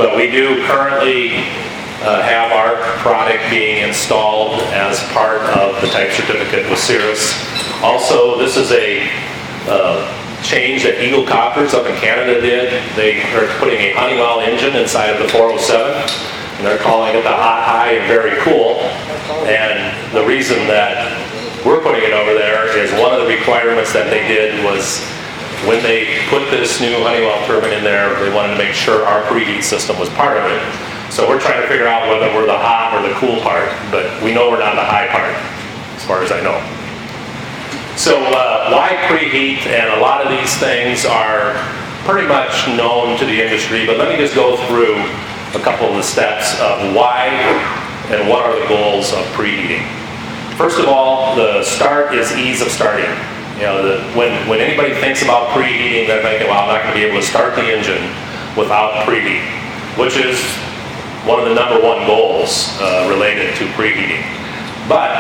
But we do currently have our product being installed as part of the type certificate with Cirrus. Also, this is a change that Eagle Copters up in Canada did. They are putting a Honeywell engine inside of the 407, and they're calling it the hot, high, and very cool. And the reason that we're putting it over there is one of the requirements that they did was when they put this new Honeywell turbine in there, they wanted to make sure our preheat system was part of it. So we're trying to figure out whether we're the hot or the cool part, but we know we're not the high part, as far as I know. So why preheat? And a lot of these things are pretty much known to the industry, but let me just go through a couple of the steps of why and what are the goals of preheating. First of all, the start is ease of starting. You know, when anybody thinks about preheating, they're thinking, well, I'm not going to be able to start the engine without preheat, which is one of the #1 goals related to preheating. But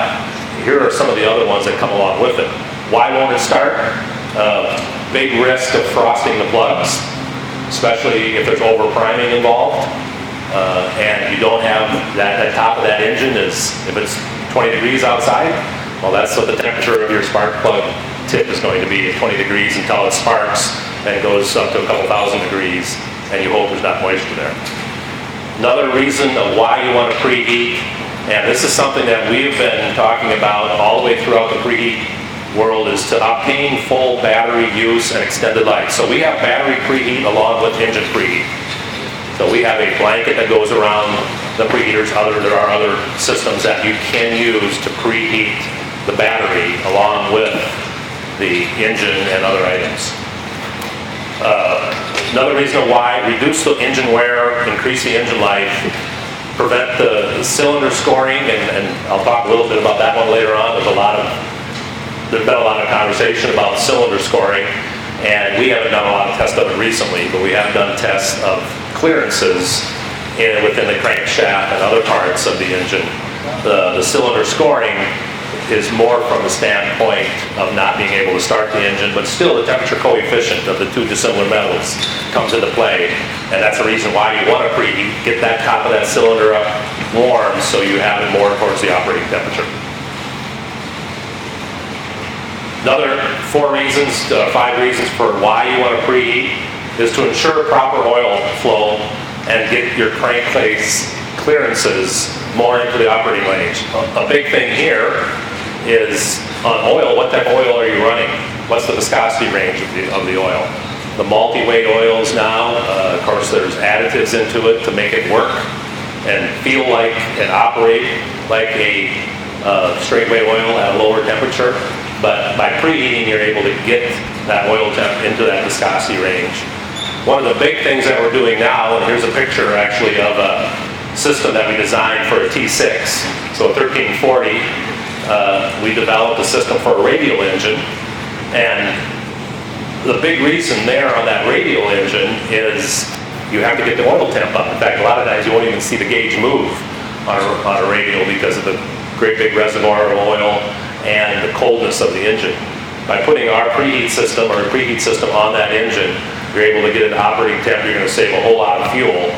here are some of the other ones that come along with it. Why won't it start? Big risk of frosting the plugs, especially if there's over-priming involved. And you don't have that top of that engine is, if it's 20 degrees outside, well, that's what the temperature of your spark plug tip is going to be at 20 degrees until it sparks and goes up to a couple thousand degrees, and you hope there's not moisture there. Another reason of why you want to preheat, and this is something that we've been talking about all the way throughout the preheat world, is to obtain full battery use and extended life. So we have battery preheat along with engine preheat. So we have a blanket that goes around the preheaters. There are other systems that you can use to preheat the battery along with the engine and other items. Another reason why: reduce the engine wear, increase the engine life, prevent the cylinder scoring, and I'll talk a little bit about that one later on. There's been a lot of conversation about cylinder scoring, and we haven't done a lot of tests of it recently, but we have done tests of clearances within the crankshaft and other parts of the engine. The cylinder scoring is more from the standpoint of not being able to start the engine, but still the temperature coefficient of the two dissimilar metals comes into play, and that's the reason why you want to preheat. Get that top of that cylinder up warm so you have it more towards the operating temperature. Another 5 reasons for why you want to preheat is to ensure proper oil flow and get your crankcase clearances more into the operating range. A big thing here is on oil. What type of oil are you running? What's the viscosity range of the oil? The multi-weight oils now, of course, there's additives into it to make it work and feel like and operate like a straight weight oil at a lower temperature. But by preheating, you're able to get that oil temp into that viscosity range. One of the big things that we're doing now, and here's a picture actually of a system that we designed for a T6, so a 1340. We developed a system for a radial engine, and the big reason there on that radial engine is you have to get the oil temp up. In fact, a lot of times you won't even see the gauge move on a radial because of the great big reservoir of oil and the coldness of the engine. By putting our preheat system or a preheat system on that engine, you're able to get an operating temp. You're going to save a whole lot of fuel,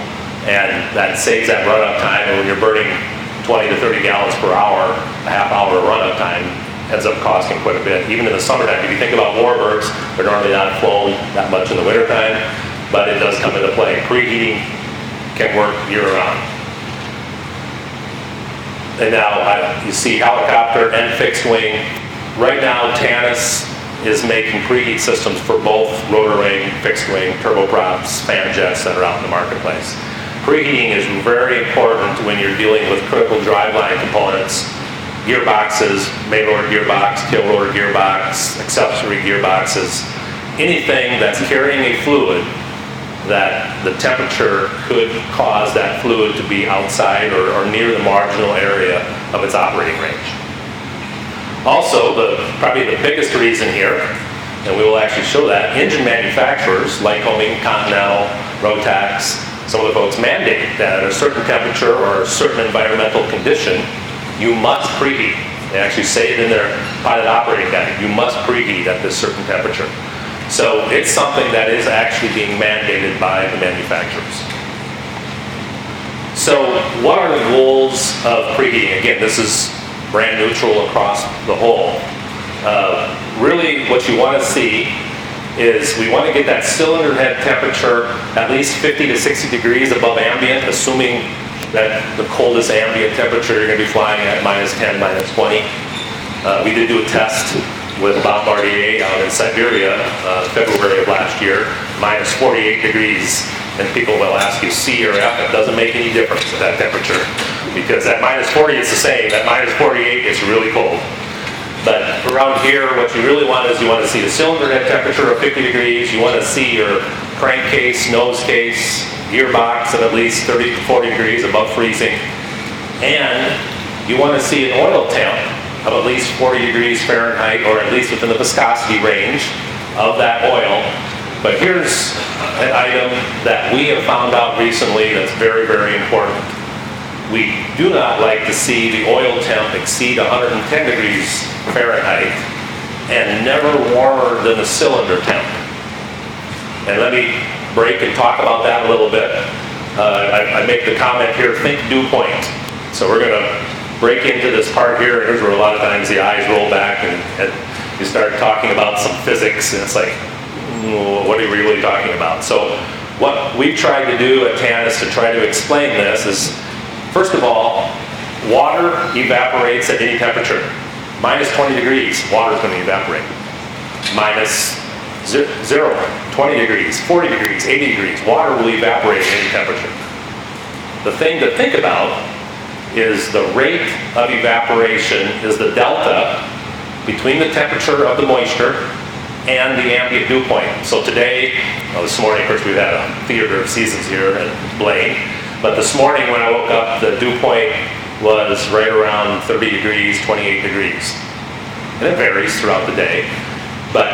and that saves that run-up time. And when you're burning 20 to 30 gallons per hour, a half hour run-up time ends up costing quite a bit. Even in the summertime, if you think about warbirds, they're normally not flown that much in the wintertime, but it does come into play. Preheating can work year-round. And now you see helicopter and fixed wing. Right now, Tannis is making preheat systems for both rotor wing, fixed wing, turboprops, fan jets that are out in the marketplace. Preheating is very important when you're dealing with critical driveline components, gearboxes, main rotor gearbox, tail rotor gearbox, accessory gearboxes, anything that's carrying a fluid that the temperature could cause that fluid to be outside or near the marginal area of its operating range. Also, probably the biggest reason here, and we will actually show that, engine manufacturers like Evink, Continental, Rotax, some of the folks mandate that at a certain temperature or a certain environmental condition, you must preheat. They actually say it in their pilot operating guide, you must preheat at this certain temperature. So it's something that is actually being mandated by the manufacturers. So what are the goals of preheating? Again, this is brand neutral across the whole. Really what you want to see is we want to get that cylinder head temperature at least 50 to 60 degrees above ambient, assuming that the coldest ambient temperature you're going to be flying at -10, -20. We did do a test with Bombardier out in Siberia, February of last year, -48 degrees. And people will ask you C or F, it doesn't make any difference at that temperature. Because at -40 it's the same, at -48 it's really cold. But around here, what you really want is you want to see the cylinder head temperature of 50 degrees, you want to see your crankcase, nose case, gearbox at least 30 to 40 degrees above freezing. And you want to see an oil temp of at least 40 degrees Fahrenheit, or at least within the viscosity range of that oil. But here's an item that we have found out recently that's very, very important. We do not like to see the oil temp exceed 110 degrees Fahrenheit and never warmer than the cylinder temp. And let me break and talk about that a little bit. I make the comment here, think dew point. So we're going to break into this part here, and here's where a lot of times the eyes roll back and you start talking about some physics, and it's like, what are we really talking about? So what we've tried to do at TANIS to try to explain this is, first of all, water evaporates at any temperature. -20 degrees, water is going to evaporate. -0, 20 degrees, 40 degrees, 80 degrees, water will evaporate at any temperature. The thing to think about is the rate of evaporation is the delta between the temperature of the moisture and the ambient dew point. So today, this morning, of course, we've had a theater of seasons here in Blaine, but this morning when I woke up, the dew point was right around 30 degrees, 28 degrees. And it varies throughout the day. But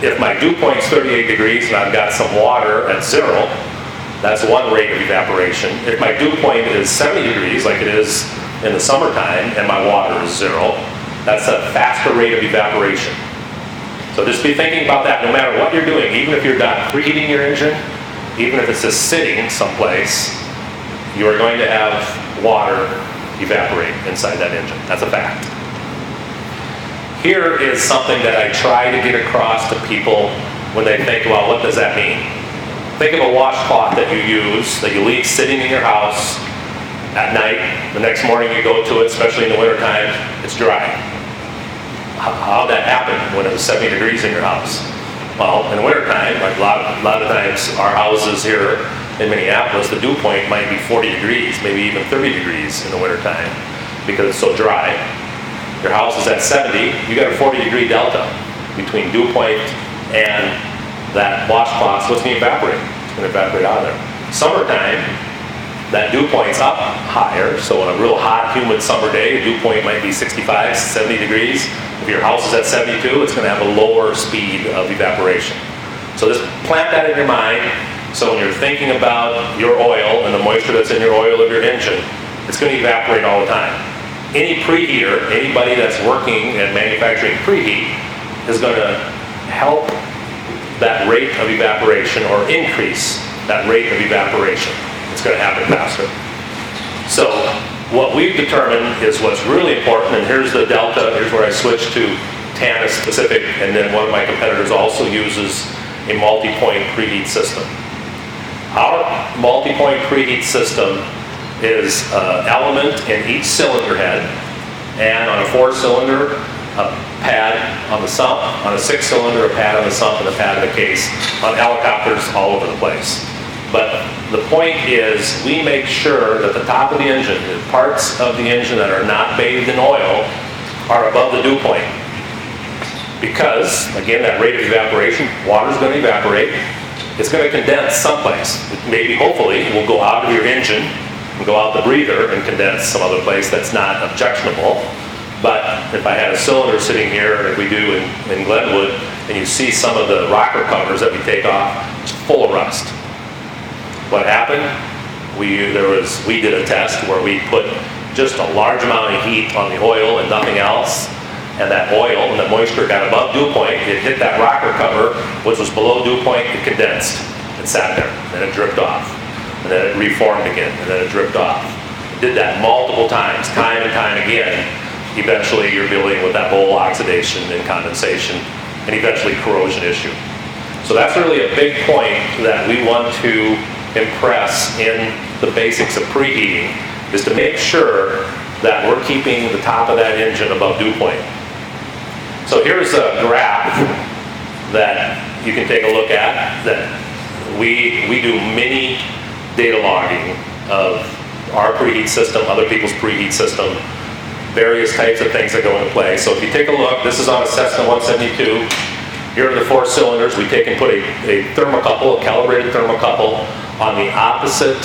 if my dew point's 38 degrees and I've got some water at 0, that's one rate of evaporation. If my dew point is 70 degrees, like it is in the summertime, and my water is 0, that's a faster rate of evaporation. So just be thinking about that no matter what you're doing, even if you're not preheating your engine, even if it's just sitting someplace, you are going to have water evaporate inside that engine. That's a fact. Here is something that I try to get across to people when they think, well, what does that mean? Think of a washcloth that you use, that you leave sitting in your house at night. The next morning you go to it, especially in the wintertime, it's dry. How'd that happen when it was 70 degrees in your house? Well, in the wintertime, like a lot of times our houses here in Minneapolis, the dew point might be 40 degrees, maybe even 30 degrees in the wintertime because it's so dry. Your house is at 70, you got a 40-degree delta between dew point and that washcloth, so it's going to evaporate. It's going to evaporate out of there. Summertime, that dew point's up higher, so on a real hot, humid summer day, dew point might be 65, 70 degrees. If your house is at 72, it's going to have a lower speed of evaporation. So just plant that in your mind, so when you're thinking about your oil and the moisture that's in your oil of your engine, it's going to evaporate all the time. Any preheater, anybody that's working and manufacturing preheat, is going to help that rate of evaporation or increase that rate of evaporation. It's going to happen faster. So what we've determined is what's really important, and here's the delta, here's where I switch to TANIS specific, and then one of my competitors also uses a multi-point preheat system. Our multi-point preheat system is an element in each cylinder head, and on a 4-cylinder, a pad on the sump, on a 6-cylinder, a pad on the sump, and a pad in the case, on helicopters all over the place. But the point is, we make sure that the top of the engine, the parts of the engine that are not bathed in oil, are above the dew point. Because, again, that rate of evaporation, water is going to evaporate. It's going to condense someplace. Maybe, hopefully, will go out of your engine and go out the breather and condense some other place that's not objectionable. But if I had a cylinder sitting here, like we do in Glenwood, and you see some of the rocker covers that we take off, it's full of rust. What happened? We did a test where we put just a large amount of heat on the oil and nothing else, and that oil and the moisture got above dew point. It hit that rocker cover, which was below dew point. It condensed. It sat there, and then it dripped off, and then it reformed again, and then it dripped off. did that multiple times, time and time again, eventually you're dealing with that bowl oxidation and condensation and eventually corrosion issue. So that's really a big point that we want to impress in the basics of preheating, is to make sure that we're keeping the top of that engine above dew point. So here's a graph that you can take a look at, that we do mini data logging of our preheat system, other people's preheat system, various types of things that go into play. So if you take a look, this is on a Cessna 172. Here are the 4 cylinders. We take and put a thermocouple, a calibrated thermocouple, on the opposite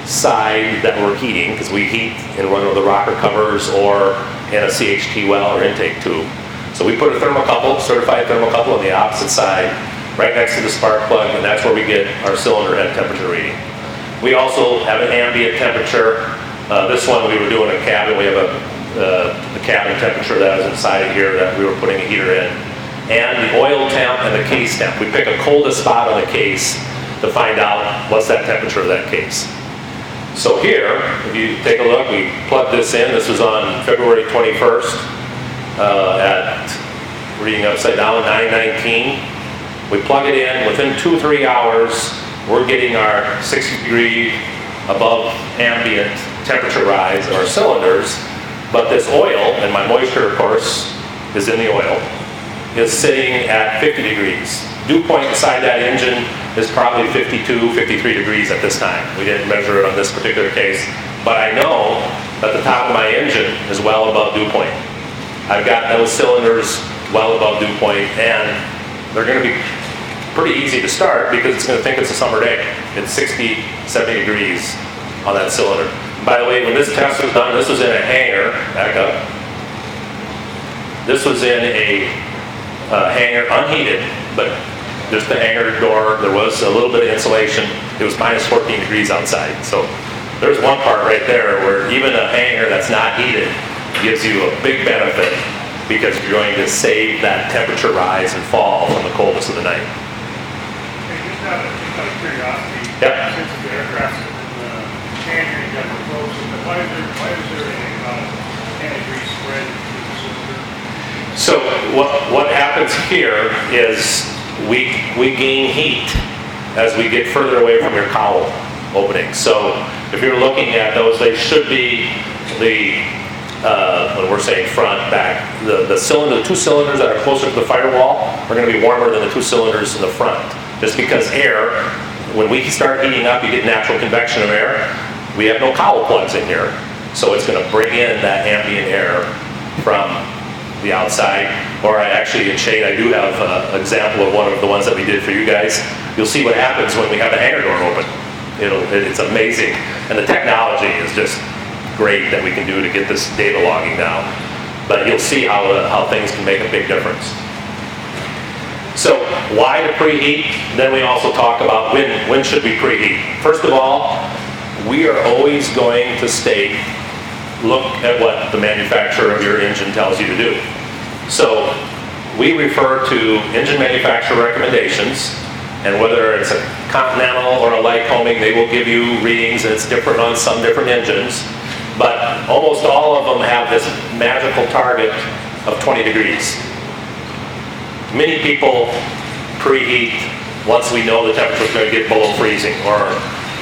side that we're heating, because we heat in one of the rocker covers or in a CHT well or intake tube. So we put a thermocouple, certified thermocouple, on the opposite side, right next to the spark plug, and that's where we get our cylinder head temperature reading. We also have an ambient temperature. This one we were doing a cabin. We have the cabin temperature that was inside of here that we were putting a heater in. And the oil temp and the case temp. We pick a coldest spot on the case to find out what's that temperature of that case. So here, if you take a look, we plugged this in. This was on February 21st at, reading upside down, 9:19. We plug it in. Within 2-3 hours, we're getting our 60-degree above ambient temperature rise of our cylinders. But this oil, and my moisture, of course, is in the oil, is sitting at 50 degrees. Dew point inside that engine is probably 52, 53 degrees at this time. We didn't measure it on this particular case, but I know that the top of my engine is well above dew point. I've got those cylinders well above dew point, and they're going to be pretty easy to start because it's going to think it's a summer day. It's 60, 70 degrees on that cylinder. By the way, when this test was done, this was in a hangar, back up. This was in a hangar, unheated, but just the hangar door. There was a little bit of insulation. It was minus 14 degrees outside. So there's one part right there where even a hangar that's not heated gives you a big benefit, because you're going to save that temperature rise and fall from the coldest of the night. Hey, just out of curiosity, yep. Since the aircraft in the hangar got the close, but why is there a 10-degree spread through the cylinder? So what happens here is we gain heat as we get further away from your cowl opening. So if you're looking at those, they should be when we're saying front, back, the cylinder, the 2 cylinders that are closer to the firewall are going to be warmer than the 2 cylinders in the front. Just because air, when we start heating up, you get natural convection of air. We have no cowl plugs in here, so it's going to bring in that ambient air from the outside. Or in Shane, I do have an example of one of the ones that we did for you guys. You'll see what happens when we have the hangar door open. It's amazing, and the technology is just great that we can do to get this data logging now. But you'll see how things can make a big difference. So why to preheat? Then we also talk about when should we preheat. First of all, we are always going to look at what the manufacturer of your engine tells you to do. So we refer to engine manufacturer recommendations, and whether it's a Continental or a Lycoming, they will give you readings, and it's different on some different engines. But almost all of them have this magical target of 20 degrees. Many people preheat once we know the temperature is going to get below freezing. Or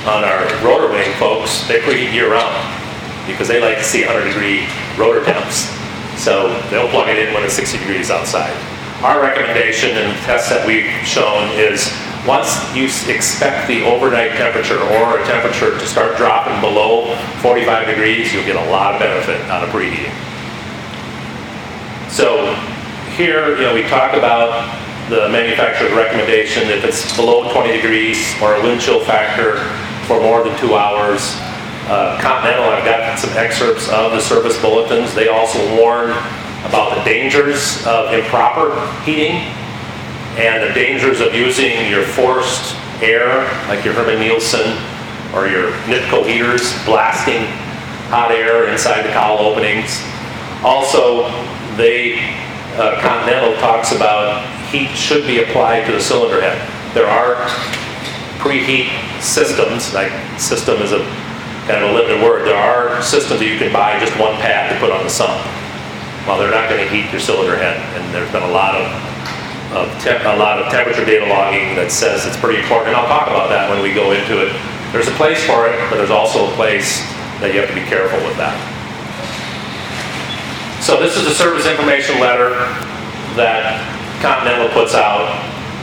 on our rotor wing folks, they preheat year round because they like to see 100-degree rotor temps. So they'll plug it in when it's 60 degrees outside. Our recommendation and tests that we've shown is once you expect the overnight temperature or a temperature to start dropping below 45 degrees, you'll get a lot of benefit out of preheating. So here, we talk about the manufacturer's recommendation. If it's below 20 degrees or a wind chill factor for more than 2 hours. Continental, I've got some excerpts of the service bulletins. They also warn about the dangers of improper heating and the dangers of using your forced air, like your Herman Nielsen or your Nitco heaters, blasting hot air inside the cowl openings. Also, Continental talks about heat should be applied to the cylinder head. There are preheat systems, like system is a kind of a limited word, there are systems that you can buy just one pad to put on the sump. Well, they're not going to heat your cylinder head, and there's been a lot of temperature data logging that says it's pretty important, and I'll talk about that when we go into it. There's a place for it, but there's also a place that you have to be careful with that. So this is a service information letter that Continental puts out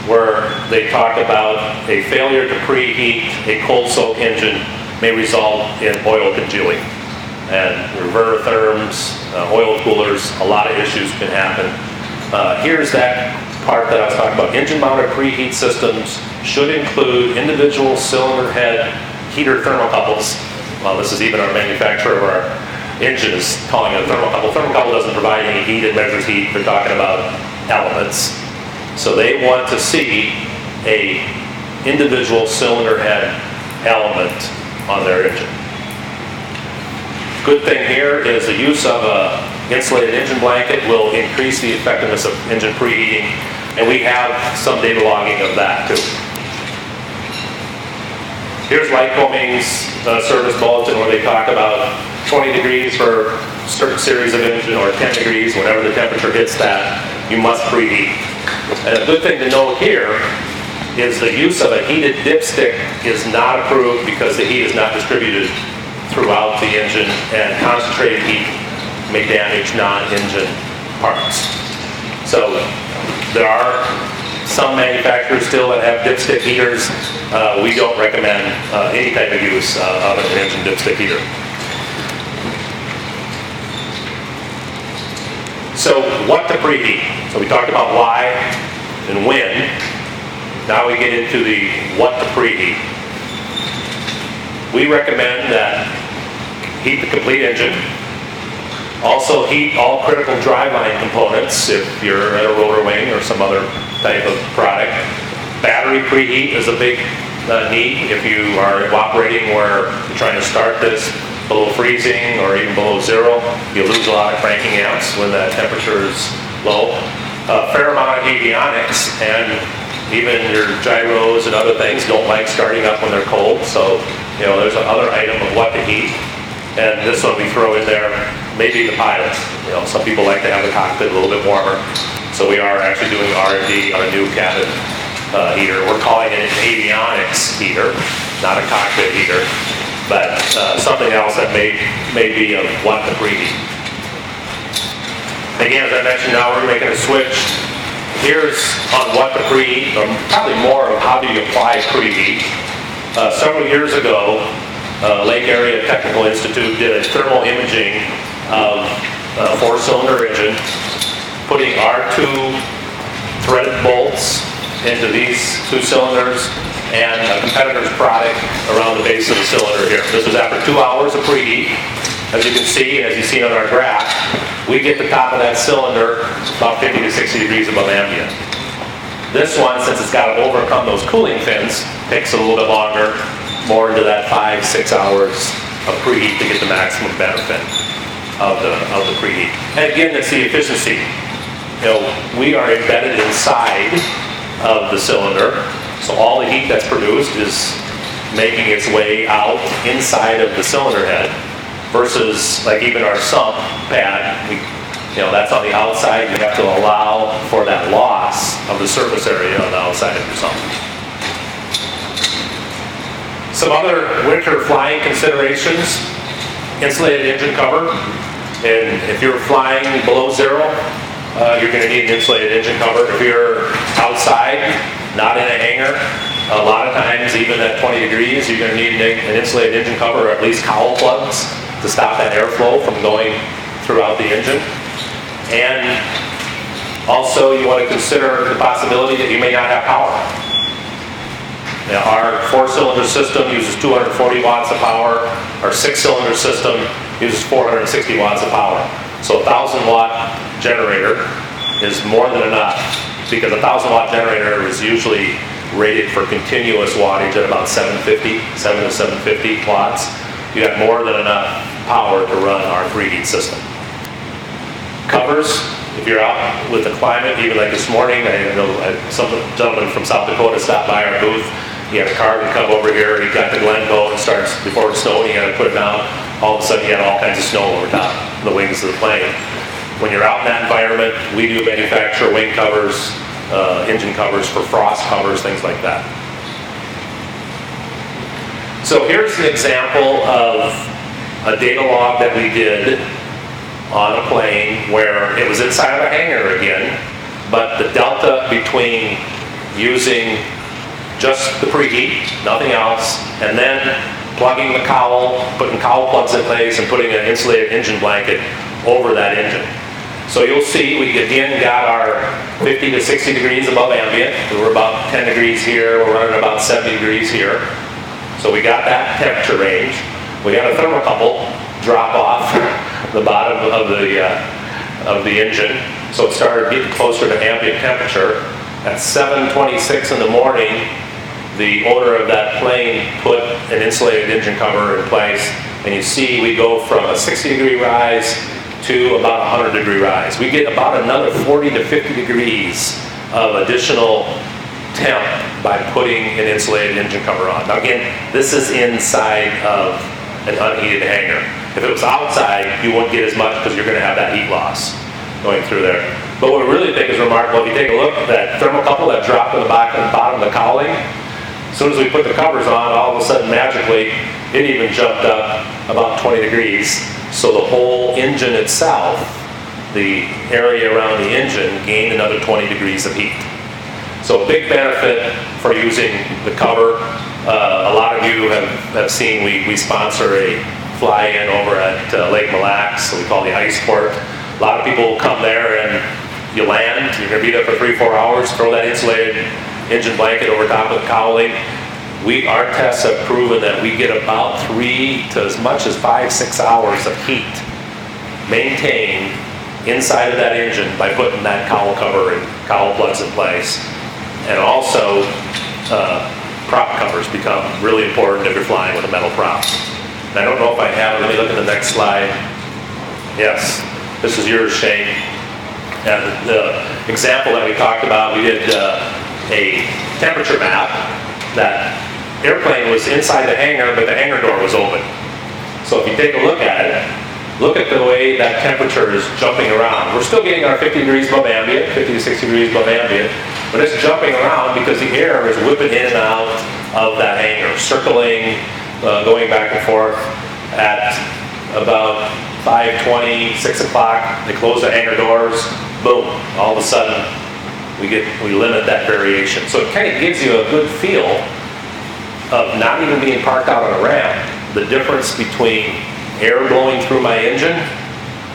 where they talk about a failure to preheat a cold soak engine may result in oil congealing. And revertherms, oil coolers, a lot of issues can happen. Here's that part that I was talking about. Engine-mounted preheat systems should include individual cylinder head heater thermocouples. Well, this is even our manufacturer of our engine is calling it a thermocouple. Thermocouple doesn't provide any heat, it measures heat. They're talking about elements. So they want to see a individual cylinder head element on their engine. Good thing here is the use of a insulated engine blanket will increase the effectiveness of engine preheating, and we have some data logging of that too. Here's Lycoming's service bulletin where they talk about 20 degrees for a certain series of engine, or 10 degrees, whenever the temperature hits that, you must preheat. And a good thing to note here is the use of a heated dipstick is not approved because the heat is not distributed throughout the engine, and concentrated heat may damage non-engine parts. So there are some manufacturers still that have dipstick heaters. We don't recommend any type of use of an engine dipstick heater. So what to preheat? So we talked about why and when. Now we get into the what to preheat. We recommend that heat the complete engine. Also heat all critical driveline components if you're at a rotor wing or some other type of product. Battery preheat is a big need if you are operating where you're trying to start this below freezing or even below zero. You lose a lot of cranking amps when that temperature is low. A fair amount of avionics, and even your gyros and other things don't like starting up when they're cold. So, you know, there's another item of what to heat. And this one we throw in there, maybe the pilot. You know, some people like to have the cockpit a little bit warmer. So we are actually doing R&D on a new cabin heater. We're calling it an avionics heater, not a cockpit heater, but something else that may be of what to preheat. Again, as I mentioned, now we're making a switch. Here's on what to preheat, or probably more of how do you apply preheat. Several years ago, Lake Area Technical Institute did a thermal imaging of a four-cylinder engine, putting R2 threaded bolts into these two cylinders and a competitor's product around the base of the cylinder here. This was after 2 hours of preheat. As you can see, as you've seen on our graph, we get the top of that cylinder about 50 to 60 degrees above ambient. This one, since it's got to overcome those cooling fins, takes a little bit longer, more into that 5-6 hours of preheat to get the maximum benefit of the preheat. And again, that's the efficiency. You know, we are embedded inside of the cylinder, so all the heat that's produced is making its way out inside of the cylinder head, versus like even our sump pad, that's on the outside. You have to allow for that loss of the surface area on the outside of your sump. Some other winter flying considerations: insulated engine cover. And if you're flying below zero, you're going to need an insulated engine cover. If you're outside, not in a hangar, a lot of times, even at 20 degrees, you're going to need an insulated engine cover, or at least cowl plugs, to stop that airflow from going throughout the engine. And also, you want to consider the possibility that you may not have power. Now, our four-cylinder system uses 240 watts of power. Our six-cylinder system uses 460 watts of power. So a 1,000-watt generator is more than enough, because a 1,000-watt generator is usually rated for continuous wattage at about 7 to 750 watts. You got more than enough power to run our preheat system. Covers, if you're out with the climate, even like this morning, I know some gentleman from South Dakota stopped by our booth. He had a carbon come over here, he got the Glencoe and starts, before it's snowing, he had to put it down. All of a sudden, he had all kinds of snow over top the wings of the plane. When you're out in that environment, we do manufacture wing covers, engine covers for frost covers, things like that. So here's an example of a data log that we did on a plane where it was inside of a hangar again, but the delta between using just the preheat, nothing else, and then plugging the cowl, putting cowl plugs in place and putting an insulated engine blanket over that engine. So you'll see we again got our 50 to 60 degrees above ambient. We're about 10 degrees here, we're running about 70 degrees here. So we got that temperature range. We got a thermocouple drop off the bottom of the engine. So it started getting closer to ambient temperature. At 7:26 in the morning, the owner of that plane put an insulated engine cover in place, and you see we go from a 60-degree rise to about a 100-degree rise. We get about another 40 to 50 degrees of additional temp by putting an insulated engine cover on. Now again, this is inside of an unheated hangar. If it was outside, you wouldn't get as much because you're going to have that heat loss going through there. But what we really think is remarkable, if you take a look at that thermocouple that dropped in the bottom of the cowling, as soon as we put the covers on, all of a sudden magically, it even jumped up about 20 degrees. So the whole engine itself, the area around the engine, gained another 20 degrees of heat. So a big benefit for using the cover. A lot of you have seen we sponsor a fly-in over at Lake Mille Lacs, so we call the ice port. A lot of people come there and you land, you're going to be there for 3-4 hours, throw that insulated engine blanket over top of the cowling. Our tests have proven that we get about 3 to as much as 5-6 hours of heat maintained inside of that engine by putting that cowl cover and cowl plugs in place. And also, prop covers become really important if you're flying with a metal prop. And I don't know if I have it. Let me look at the next slide. Yes, this is yours, Shane. And the example that we talked about, we did a temperature map. That airplane was inside the hangar, but the hangar door was open. So if you take a look at it, look at the way that temperature is jumping around. We're still getting our 50 degrees above ambient, 50 to 60 degrees above ambient, but it's jumping around because the air is whipping in and out of that hangar, circling, going back and forth. At about 5:20, 6 o'clock, they close the hangar doors, boom, all of a sudden we limit that variation. So it kind of gives you a good feel of not even being parked out on a ramp, the difference between air blowing through my engine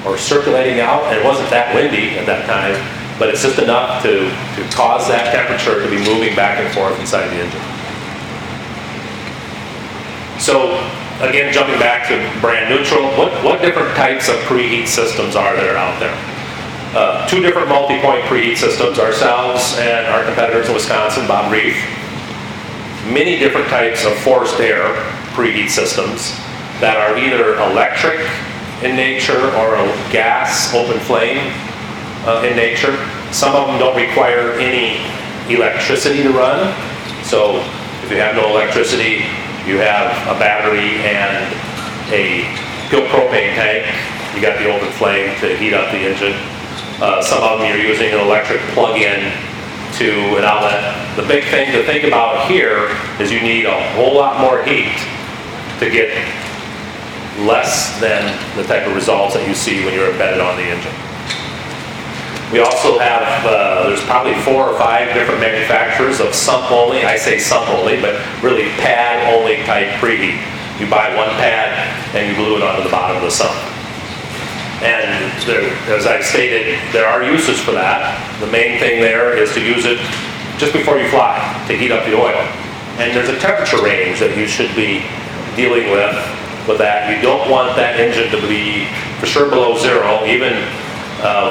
or circulating out, and it wasn't that windy at that time, but it's just enough to cause that temperature to be moving back and forth inside the engine. So again, jumping back to brand neutral, what different types of preheat systems are there out there? 2 different multi-point preheat systems, ourselves and our competitors in Wisconsin, Bob Reef. Many different types of forced air preheat systems that are either electric in nature or a gas open flame in nature. Some of them don't require any electricity to run. So if you have no electricity, you have a battery and a fuel propane tank. You got the open flame to heat up the engine. Some of them you're using an electric plug-in to an outlet. The big thing to think about here is you need a whole lot more heat to get less than the type of results that you see when you're embedded on the engine. We also have, there's probably 4 or 5 different manufacturers of sump only, I say sump only, but really pad only type preheat. You buy one pad and you glue it onto the bottom of the sump. And there, as I stated, there are uses for that. The main thing there is to use it just before you fly to heat up the oil. And there's a temperature range that you should be dealing with that. You don't want that engine to be for sure below 0. Even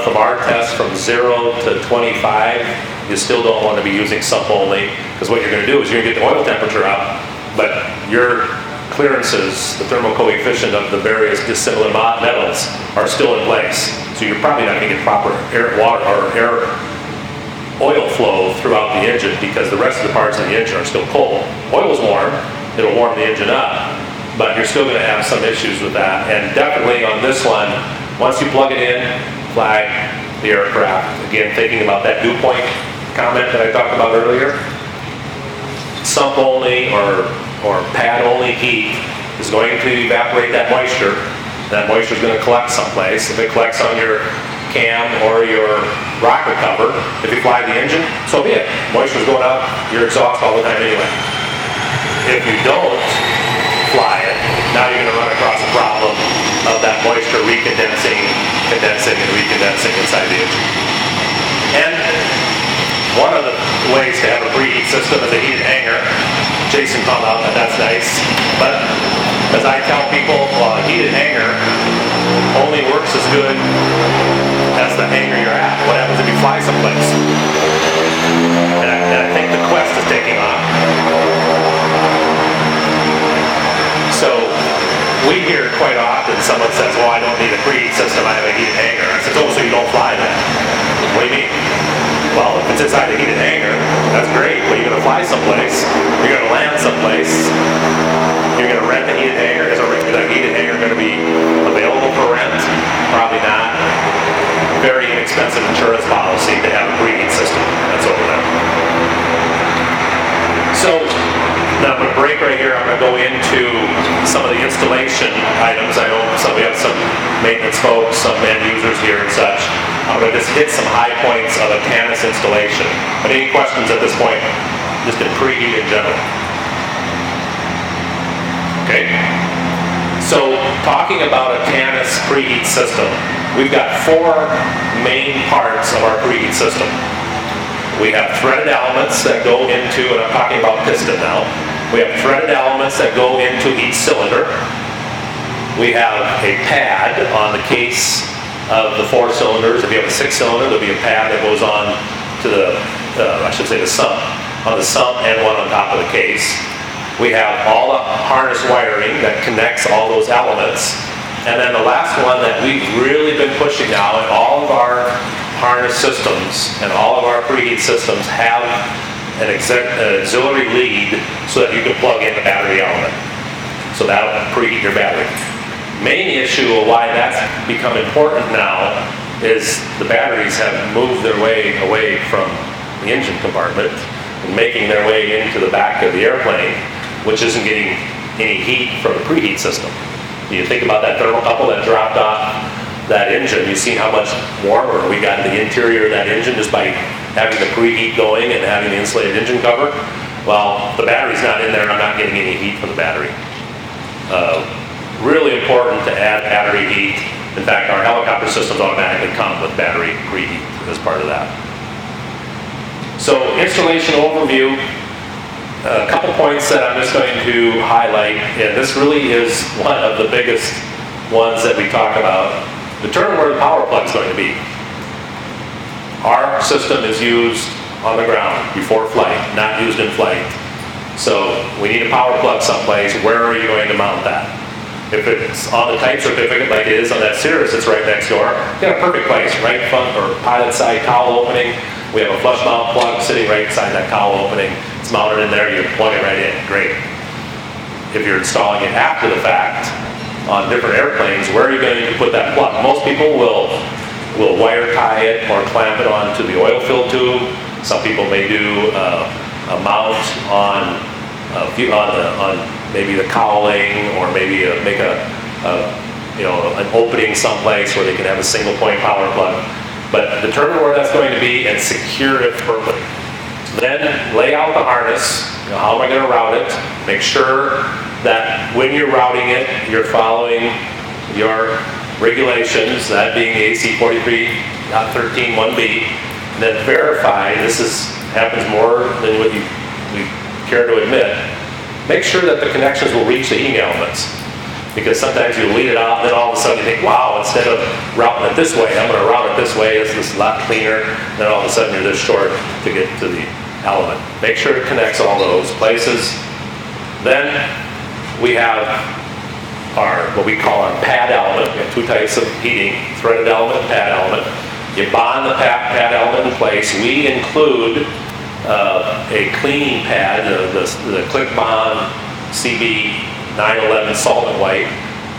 from our test, from 0 to 25, you still don't want to be using sump only, because what you're going to do is you're going to get the oil temperature up, but your clearances, the thermal coefficient of the various dissimilar metals are still in place. So you're probably not going to get proper air, water, or air oil flow throughout the engine because the rest of the parts of the engine are still cold. Oil is warm, it'll warm the engine up, but you're still going to have some issues with that. And definitely on this one, once you plug it in, flag the aircraft. Again, thinking about that dew point comment that I talked about earlier, sump only or pad only heat is going to evaporate that moisture. That moisture is going to collect someplace. If it collects on your cam or your rocker cover, if you fly the engine, so be it. Moisture's going out your exhaust all the time anyway. If you don't fly it, now you're going to run across the problem of that moisture recondensing, condensing, and recondensing inside the engine. And one of the ways to have a preheat system is a heated hanger. Jason found out that that's nice, but as I tell people, a heated hanger only works as good as the hangar you're at. What happens if you fly someplace? And I think the Quest is taking off. So we hear quite often someone says, well, I don't need a preheat system, I have a heated hanger. I said, oh, so you don't fly then? What do you mean? Well, if it's inside a heated hangar, that's great, but you're going to fly someplace, you're going to land someplace, you're going to rent a heated hangar. Is a heated hangar going to be available for rent? Probably not. Very inexpensive insurance policy to have a preheat system. That's over there. So, now I'm going to break right here. I'm going to go into some of the installation items. I know we have some maintenance folks, some end users here and such. I'm going to just hit some high points of a Canis installation. But any questions at this point, just in preheat in general? Okay. So, talking about a Canis preheat system, we've got four main parts of our preheat system. We have threaded elements that go into, and I'm talking about piston now. We have threaded elements that go into each cylinder. We have a pad on the case of the 4 cylinders. If you have a 6-cylinder, there'll be a pad that goes on to the, the sump. On the sump and one on top of the case. We have all the harness wiring that connects all those elements. And then the last one that we've really been pushing now, and all of our harness systems and all of our preheat systems have an auxiliary lead so that you can plug in the battery element. So that'll preheat your battery. Main issue of why that's become important now is the batteries have moved their way away from the engine compartment and making their way into the back of the airplane, which isn't getting any heat from the preheat system. You think about that thermocouple that dropped off that engine, you've seen how much warmer we got in the interior of that engine just by having the preheat going and having the insulated engine cover. Well, the battery's not in there and I'm not getting any heat from the battery. Really important to add battery heat. In fact, our helicopter systems automatically come with battery preheat as part of that. So, installation overview. A couple points that I'm just going to highlight, and this really is one of the biggest ones that we talk about. Determine where the power plug is going to be. Our system is used on the ground before flight, not used in flight. So we need a power plug someplace. Where are you going to mount that? If it's on the type certificate like it is on that Cirrus that's right next door, you got a perfect place, right front or pilot side cowl opening. We have a flush mount plug sitting right inside that cowl opening. It's mounted in there, you can plug it right in, great. If you're installing it after the fact on different airplanes, where are you going to put that plug? Most people will wire tie it or clamp it onto the oil fill tube. Some people may do a mount on maybe the cowling, or maybe make an opening someplace where they can have a single point power plug. But determine where that's going to be and secure it firmly. Then lay out the harness. How am I going to route it? Make sure that when you're routing it, you're following your regulations, that being the AC 43.13 1B. And then verify, happens more than what we care to admit, make sure that the connections will reach the heating elements. Because sometimes you lead it out, and then all of a sudden you think, wow, instead of routing it this way, I'm going to route it this way, this is a lot cleaner. Then all of a sudden you're this short to get to the element. Make sure it connects all those places. Then we have what we call our pad element. We have 2 types of heating, threaded element and pad element. You bond the pad element in place. We include a cleaning pad, the Click Bond CB 911 solvent wipe.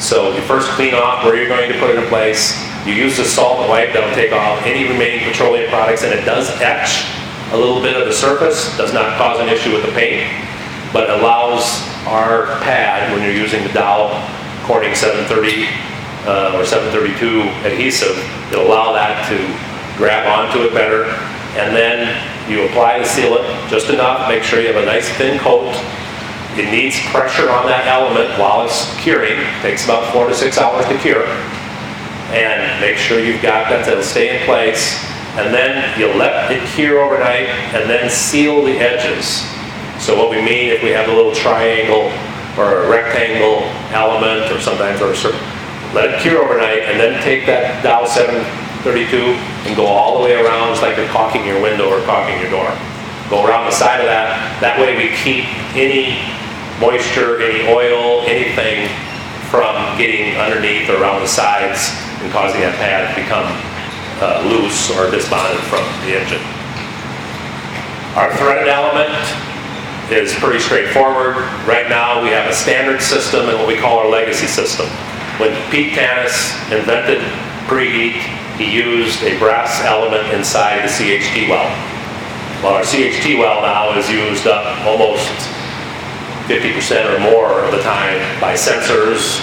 So you first clean off where you're going to put it in place. You use the solvent wipe that'll take off any remaining petroleum products, and it does etch a little bit of the surface, does not cause an issue with the paint, but allows our pad, when you're using the Dow Corning 730 or 732 adhesive, it'll allow that to grab onto it better. And then you apply the sealant just enough, make sure you have a nice thin coat. It needs pressure on that element while it's curing. It takes about 4 to 6 hours to cure. And make sure you've got that to stay in place. And then you let it cure overnight and then seal the edges. So what we mean, if we have a little triangle or a rectangle element, or sometimes let it cure overnight, and then take that Dow 732 and go all the way around. It's like you're caulking your window or caulking your door. Go around the side of that. That way we keep any moisture, any oil, anything from getting underneath or around the sides and causing that pad to become loose or disbonded from the engine. Our threaded element is pretty straightforward. Right now we have a standard system and what we call our legacy system. When Pete Tanis invented Preheat, he used a brass element inside the CHT well. Well, our CHT well now is used up almost 50% or more of the time by sensors,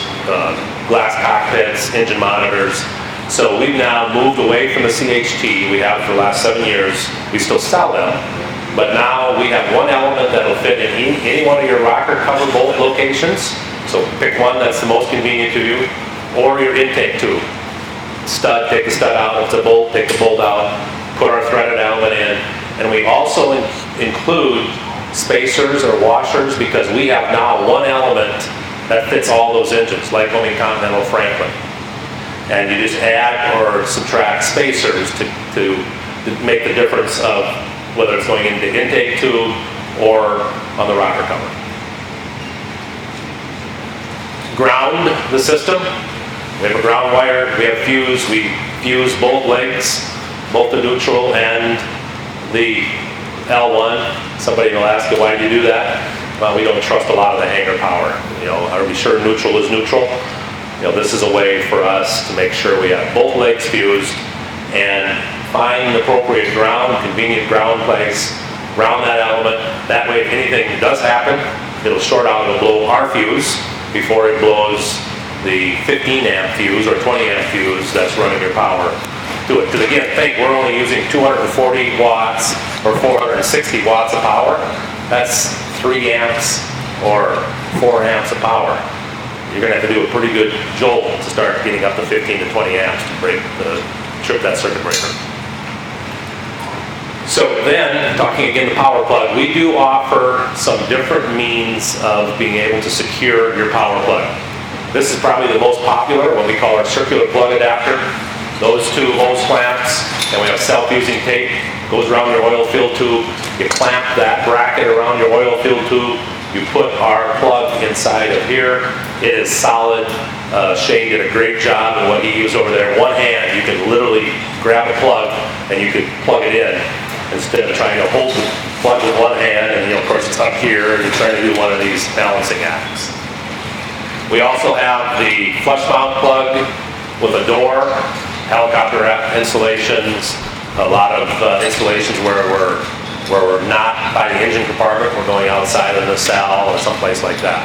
glass cockpits, engine monitors. So we've now moved away from the CHT. We have for the last 7 years. We still sell them, but now we have one element that will fit in any one of your rocker cover bolt locations. So pick one that's the most convenient to you, or your intake tube. Stud, take the stud out. If it's a bolt, take the bolt out. Put our threaded element in. And we also include spacers or washers because we have now one element that fits all those engines, like Lycoming, Continental, Franklin. And you just add or subtract spacers to make the difference of whether it's going into intake tube or on the rocker cover. Ground the system. We have a ground wire, we have fuse, we fuse both legs, both the neutral and the L1. Somebody will ask you, why do you do that? Well, we don't trust a lot of the hanger power. You know, are we sure neutral is neutral? You know, this is a way for us to make sure we have both legs fused and find the appropriate ground, convenient ground place, ground that element. That way, if anything does happen, it'll short out, it'll blow our fuse before it blows the 15 amp fuse or 20 amp fuse that's running your power to it. Because again, think we're only using 240 watts or 460 watts of power. That's 3 amps or 4 amps of power. You're going to have to do a pretty good jolt to start getting up to 15 to 20 amps to trip that circuit breaker. So then, talking again the power plug, we do offer some different means of being able to secure your power plug. This is probably the most popular, what we call our circular plug adapter. Those two hose clamps, and we have self-fusing tape, goes around your oil field tube. You clamp that bracket around your oil field tube. You put our plug inside of here. It is solid. Shane did a great job in what he used over there. One hand, you can literally grab a plug and you could plug it in instead of trying to hold the plug with one hand and, of course, it's up here and you're trying to do one of these balancing acts. We also have the flush mount plug with a door, helicopter installations, a lot of installations where we're not by the engine compartment, we're going outside in the cell or someplace like that.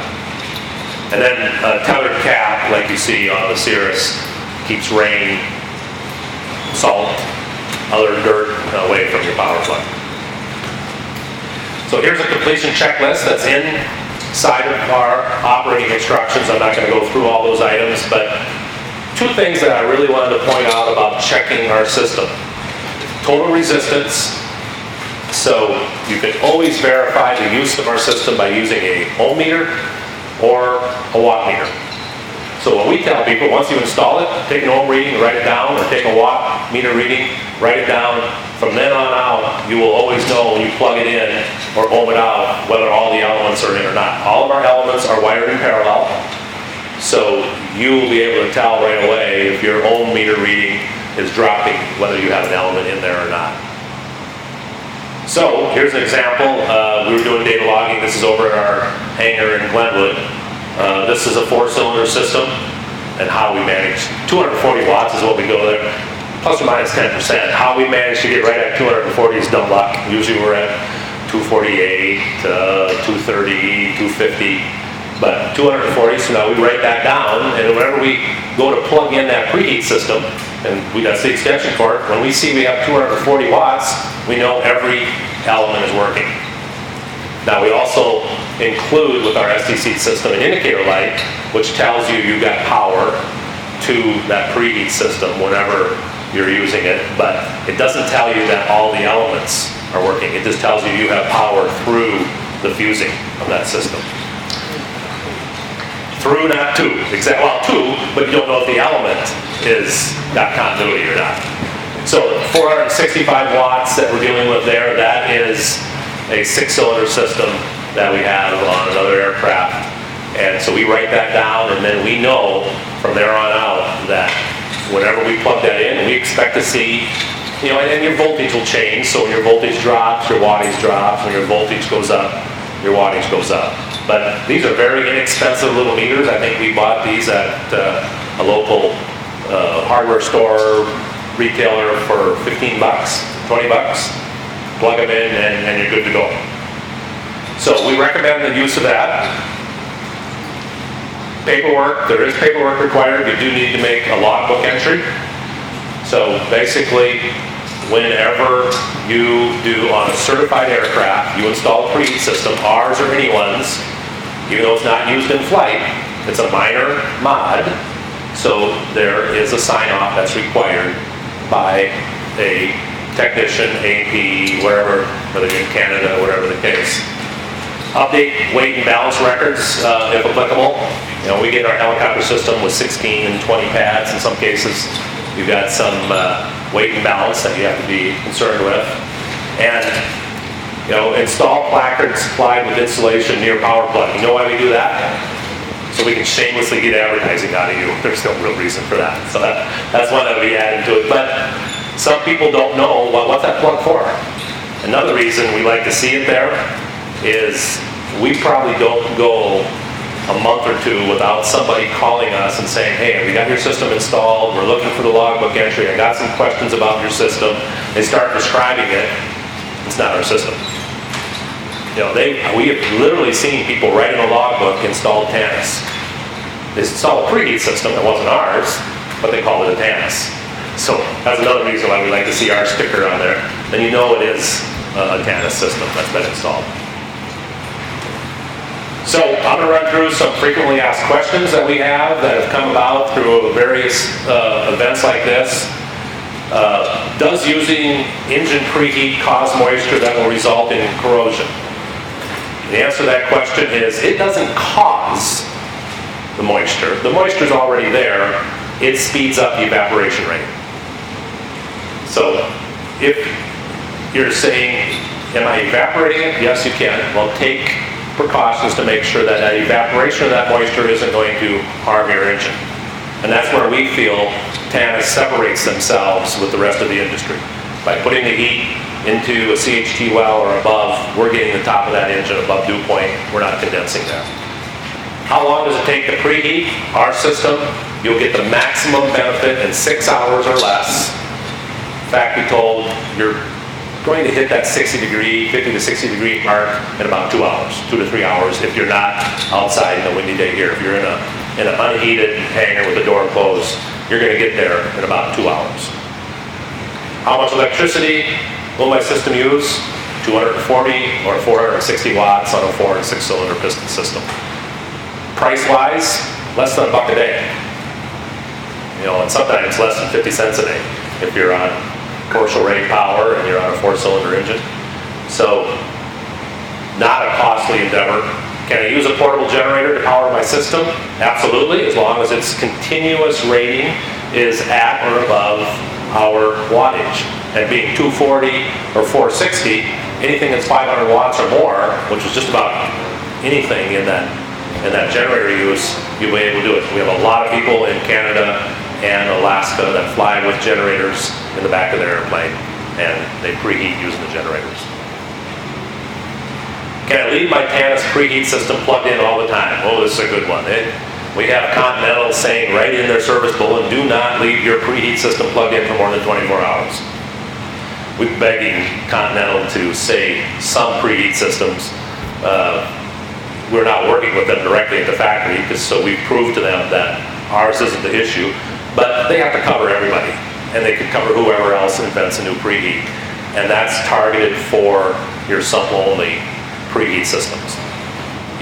And then a tethered cap, like you see on the Cirrus, keeps rain, salt, other dirt away from your power plug. So here's a completion checklist that's inside of our operating instructions. I'm not going to go through all those items, but two things that I really wanted to point out about checking our system. Total resistance. So you can always verify the use of our system by using a ohm meter or a watt meter. So what we tell people, once you install it, take an ohm reading, write it down, or take a watt meter reading, write it down. From then on out, you will always know when you plug it in or ohm it out whether all the elements are in or not. All of our elements are wired in parallel, so you will be able to tell right away if your ohm meter reading is dropping whether you have an element in there or not. So here's an example. We were doing data logging. This is over at our hangar in Glenwood. This is a 4-cylinder system, and how we manage 240 watts is what we go there, plus or minus 10%. How we manage to get right at 240 is dumb luck. Usually we're at 248, 230, 250, but 240, so now we write that down, and whenever we go to plug in that preheat system, and that's the extension cord, when we see we have 240 watts, we know every element is working. Now we also include with our SDC system an indicator light, which tells you you've got power to that preheat system whenever you're using it, but it doesn't tell you that all the elements are working. It just tells you you have power through the fusing of that system. Through, not to. Well, to, but you don't know if the element is got continuity or not. So 465 watts that we're dealing with there, that is a 6-cylinder system that we have on another aircraft. And so we write that down, and then we know from there on out that whenever we plug that in, we expect to see, and your voltage will change. So when your voltage drops, your wattage drops. When your voltage goes up, your wattage goes up. But these are very inexpensive little meters. I think we bought these at a local hardware store retailer for 15 bucks, 20 bucks. Plug them in and you're good to go. So we recommend the use of that. Paperwork, there is paperwork required. You do need to make a logbook entry. So basically, whenever you do on a certified aircraft, you install a preheat system, ours or anyone's, even though it's not used in flight, it's a minor mod, so there is a sign-off that's required by a technician, AP, wherever, whether you're in Canada, whatever the case. Update weight and balance records, if applicable. We get our helicopter system with 16 and 20 pads in some cases. You've got some weight and balance that you have to be concerned with. And install placards supplied with insulation near power plug. You know why we do that? So we can shamelessly get advertising out of you. There's no real reason for that. So that's one that we added to it. But some people don't know what's that plug for. Another reason we like to see it there is we probably don't go a month or two without somebody calling us and saying, hey, we got your system installed, we're looking for the logbook entry, I got some questions about your system. They start describing it, it's not our system. We have literally seen people write in a logbook installed TANUS. They installed a preheat system that wasn't ours, but they called it a TANUS. So that's another reason why we like to see our sticker on there. Then you know it is a TANUS system that's been installed. So I'm going to run through some frequently asked questions that we have that have come about through various events like this. Does using engine preheat cause moisture that will result in corrosion? The answer to that question is it doesn't cause the moisture. The moisture is already there. It speeds up the evaporation rate. So if you're saying, am I evaporating it? Yes, you can. Well, take precautions to make sure that that evaporation of that moisture isn't going to harm your engine. And that's where we feel TANUS separates themselves with the rest of the industry. By putting the heat into a CHT well or above, we're getting the top of that engine above dew point. We're not condensing that. How long does it take to preheat? Our system, you'll get the maximum benefit in 6 hours or less. Fact be told, you're going to hit that 50 to 60 degree mark in about 2 hours, 2 to 3 hours if you're not outside in a windy day here. If you're in an unheated hangar with the door closed, you're going to get there in about 2 hours. How much electricity will my system use? 240 or 460 watts on a 4 and 6 cylinder piston system. Price-wise, less than $1 a day. And sometimes less than 50 cents a day if you're on commercial rate power and you're on a 4-cylinder engine. So, not a costly endeavor. Can I use a portable generator to power my system? Absolutely, as long as its continuous rating is at or above our wattage. And being 240 or 460, anything that's 500 watts or more, which is just about anything in that generator use, you'll be able to do it. We have a lot of people in Canada and Alaska that fly with generators in the back of their airplane, and they preheat using the generators. Can I leave my Tannis preheat system plugged in all the time? Oh, this is a good one. We have Continental saying right in their service bulletin, do not leave your preheat system plugged in for more than 24 hours. We're begging Continental to say some preheat systems. We're not working with them directly at the factory, so we've proved to them that ours isn't the issue, but they have to cover everybody, and they can cover whoever else invents a new preheat. And that's targeted for your sump-only preheat systems.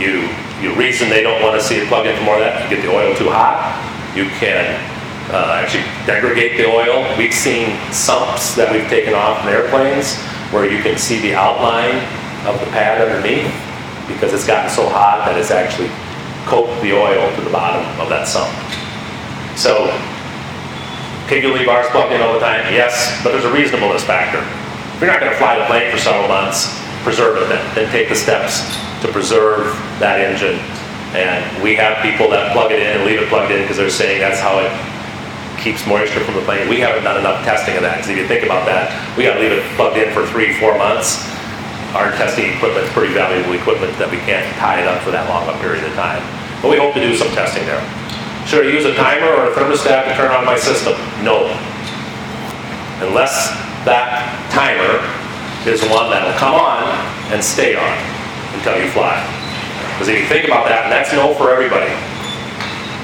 You reason they don't want to see it plugged in for more of that, you get the oil too hot, you can actually degrade the oil. We've seen sumps that we've taken off in airplanes where you can see the outline of the pad underneath because it's gotten so hot that it's actually coated the oil to the bottom of that sump. So, can you leave ours plugged in all the time? Yes, but there's a reasonableness factor. If you're not going to fly the plane for several months, preserve it then take the steps to preserve that engine. And we have people that plug it in and leave it plugged in because they're saying that's how it keeps moisture from the plane. We haven't done enough testing of that, because if you think about that, we got to leave it plugged in for 3-4 months. Our testing equipment is pretty valuable equipment that we can't tie it up for that long a period of time. But we hope to do some testing there. Should I use a timer or a thermostat to turn on my system? No. Unless that timer is one that will come on and stay on until you fly. Because if you think about that, and that's no for everybody.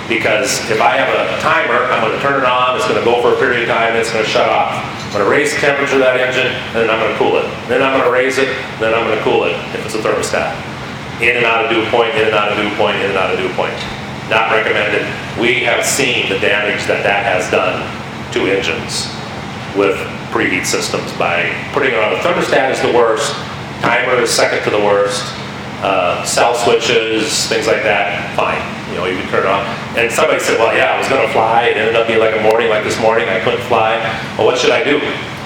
Because if I have a timer, I'm going to turn it on, it's going to go for a period of time, and it's going to shut off. I'm going to raise the temperature of that engine, and then I'm going to cool it. Then I'm going to raise it, then I'm going to cool it, if it's a thermostat. In and out of dew point, in and out of dew point, in and out of dew point. Not recommended. We have seen the damage that has done to engines with preheat systems by putting it on. The thermostat is the worst, timer is second to the worst, cell switches, things like that, fine. You can turn it on. And somebody said, well, yeah, I was going to fly. It ended up being like a morning, like this morning, I couldn't fly. Well, what should I do?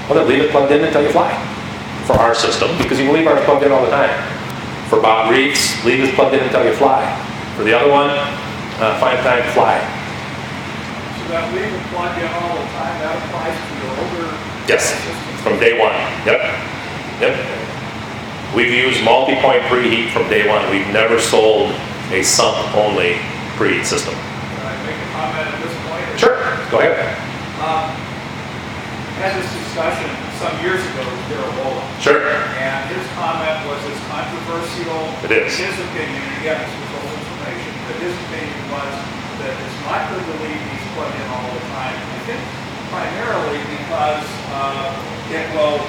Well, then leave it plugged in until you fly. For our system, because you can leave ours plugged in all the time. For Bob Reefs, leave it plugged in until you fly. For the other one, find time to fly. So that leave it plugged in all the time, that applies to the older... Yes, from day one. Yep. We've used multi-point preheat from day one. We've never sold a sump-only preheat system. Can I make a comment at this point? Sure, go ahead. Had this discussion some years ago with Darrell Bola. Sure. And his comment was as controversial. It is. His opinion, and again, this was old information, but his opinion was that it's not good to leave these plugged in all the time. I think primarily because it will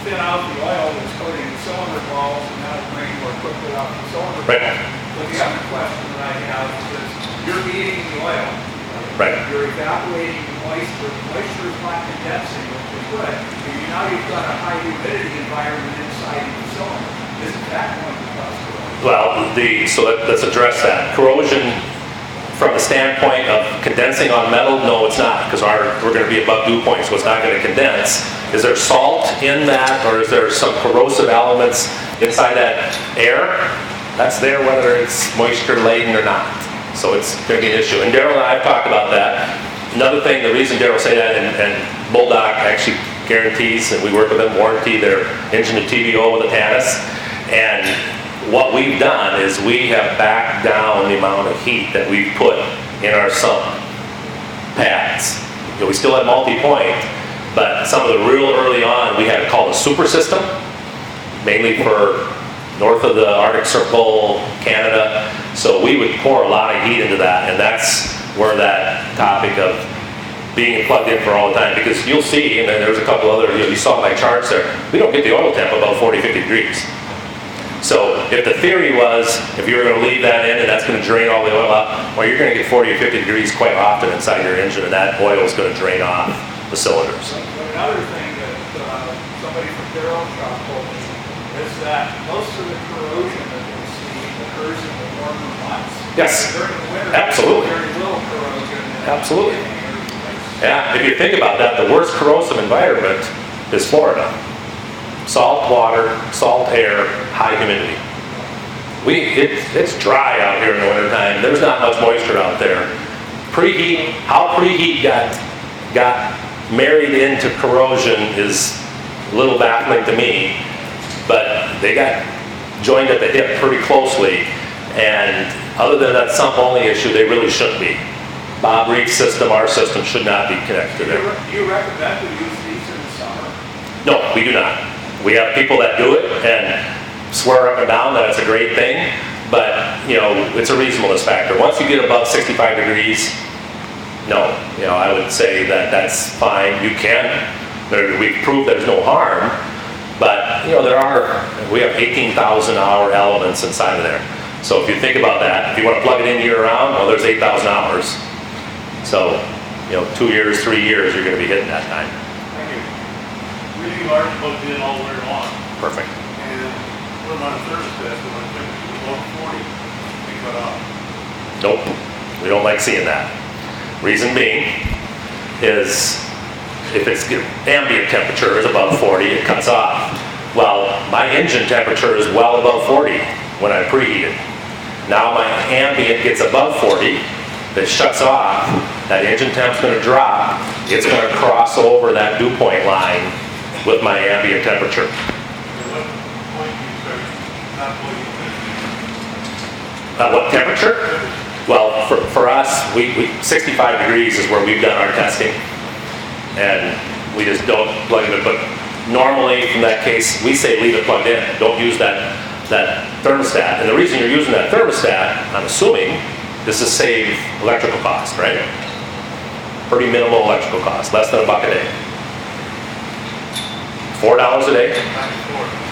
thin out the oil that's coating the cylinder walls and that'll drain more quickly off the cylinder walls. Right. But the other question that I have is, you're heating the oil. Right. You're evaporating the moisture. The moisture is not condensing, which is good. Now you've got a high humidity environment inside the cylinder. Isn't that going to cause corrosion? Well, so let's address that. Corrosion, from the standpoint of condensing on metal, no, it's not, because we're going to be above dew point, so it's not going to condense. Is there salt in that, or is there some corrosive elements inside that air? That's there whether it's moisture laden or not. So it's going to be an issue. And Darrell and I have talked about that. Another thing, the reason Darrell say that, and Bulldog actually guarantees, and we work with them, warranty their engine to TVO with a Tannis. And what we've done is we have backed down the amount of heat that we've put in our sump pads. We still have multi-point, but some of the real early on, we had it called a super system, mainly for north of the Arctic Circle, Canada. So we would pour a lot of heat into that, and that's where that topic of being plugged in for all the time, because you'll see, and then there's a couple other, you saw my charts there, we don't get the oil temp above 40-50 degrees. So if the theory was, if you were going to leave that in and that's going to drain all the oil out, well, you're going to get 40 or 50 degrees quite often inside your engine, and that oil is going to drain off the cylinders. But another thing that somebody from Darrell's shop told me is that most of the corrosion that we see occurs in the warmer months. Yes. During the winter, absolutely. There's very little corrosion. Absolutely. Yeah, if you think about that, the worst corrosive environment is Florida. Salt water, salt air, high humidity. It's dry out here in the wintertime. There's not much moisture out there. Preheat, how preheat got married into corrosion is a little baffling to me, but they got joined at the hip pretty closely, and other than that sump only issue, they really shouldn't be. Bob Reed's system, our system, should not be connected to them. Do you recommend we use these in the summer? No, we do not. We have people that do it and swear up and down that it's a great thing, but you know, it's a reasonableness factor. Once you get above 65 degrees, no, you know, I would say that that's fine. You can. We've proved there's no harm, but you know, we have 18,000 hour elements inside of there. So if you think about that, if you want to plug it in year round, well, there's 8,000 hours. So, you know, 2 years, 3 years, you're going to be hitting that time. Thank you. Really large plugged in all winter long. Perfect. And put them on a service test, and when temperature was below 40, they cut off. Nope, we don't like seeing that. Reason being is if it's ambient temperature is above 40, it cuts off. Well, my engine temperature is well above 40 when I preheat it. Now my ambient gets above 40, it shuts off, that engine temp's going to drop, it's going to cross over that dew point line with my ambient temperature. At what point do you start not plugging in? At what temperature? Well, for us, 65 degrees is where we've done our testing, and we just don't plug it in. But normally, in that case, we say leave it plugged in. Don't use that thermostat. And the reason you're using that thermostat, I'm assuming, is to save electrical cost, right? Pretty minimal electrical cost, less than $1 a day. $4 a day?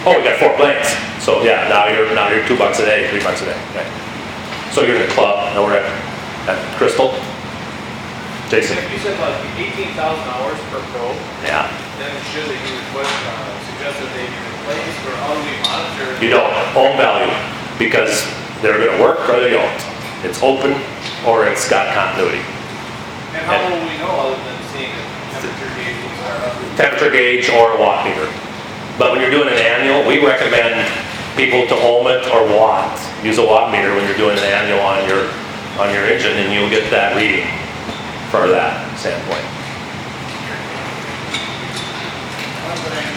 Oh, we got 4 planes. So yeah, now you're $2 a day, $3 a day. Okay. So you're in the club, now we're at Crystal. Jason? You said like 18,000 hours per probe, Yeah. then should they be suggest that they be replaced, or how do we monitor? You don't, home value, because they're gonna work or they don't. It's open or it's got continuity. And how will we know other than seeing the temperature gauges are up? Temperature gauge or a watt meter. But when you're doing an annual, we recommend people to ohm it or watt. Use a watt meter when you're doing an annual on your engine, and you'll get that reading for that standpoint. One thing,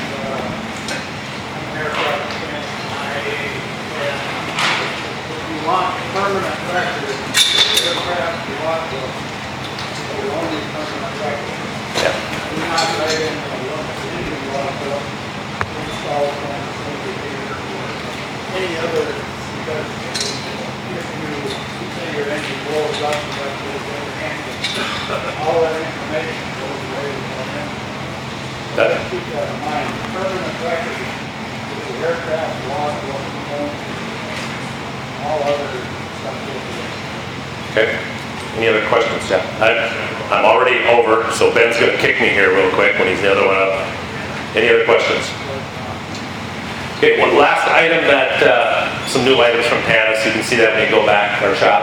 aircraft if you want permanent record, aircraft, you want the only permanent record. Yeah. Do not write in the engine block up, install on the indicator or any other, because if you say your engine blows up and like this, all that information goes away with the engine. Keep that in mind. Permanent record is the aircraft log, all other stuff goes away. Okay. Any other questions, Jeff? I'm already over, so Ben's going to kick me here real quick when he's the other one up. Any other questions? Okay, one last item some new items from Tanis. You can see that when you go back to our shop.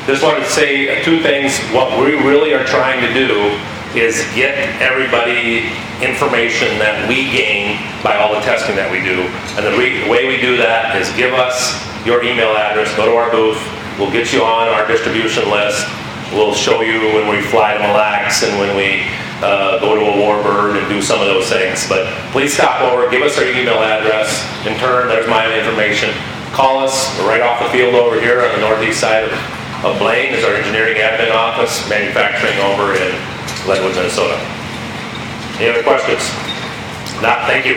Just wanted to say 2 things. What we really are trying to do is get everybody information that we gain by all the testing that we do. And the way we do that is give us your email address, go to our booth, we'll get you on our distribution list. We'll show you when we fly to Mille Lacs and when we go to a Warbird and do some of those things. But please stop over, give us our email address. In turn, there's my information. Call us. We're right off the field over here on the northeast side of Blaine is our engineering admin office, manufacturing over in Glenwood, Minnesota. Any other questions? Not, thank you.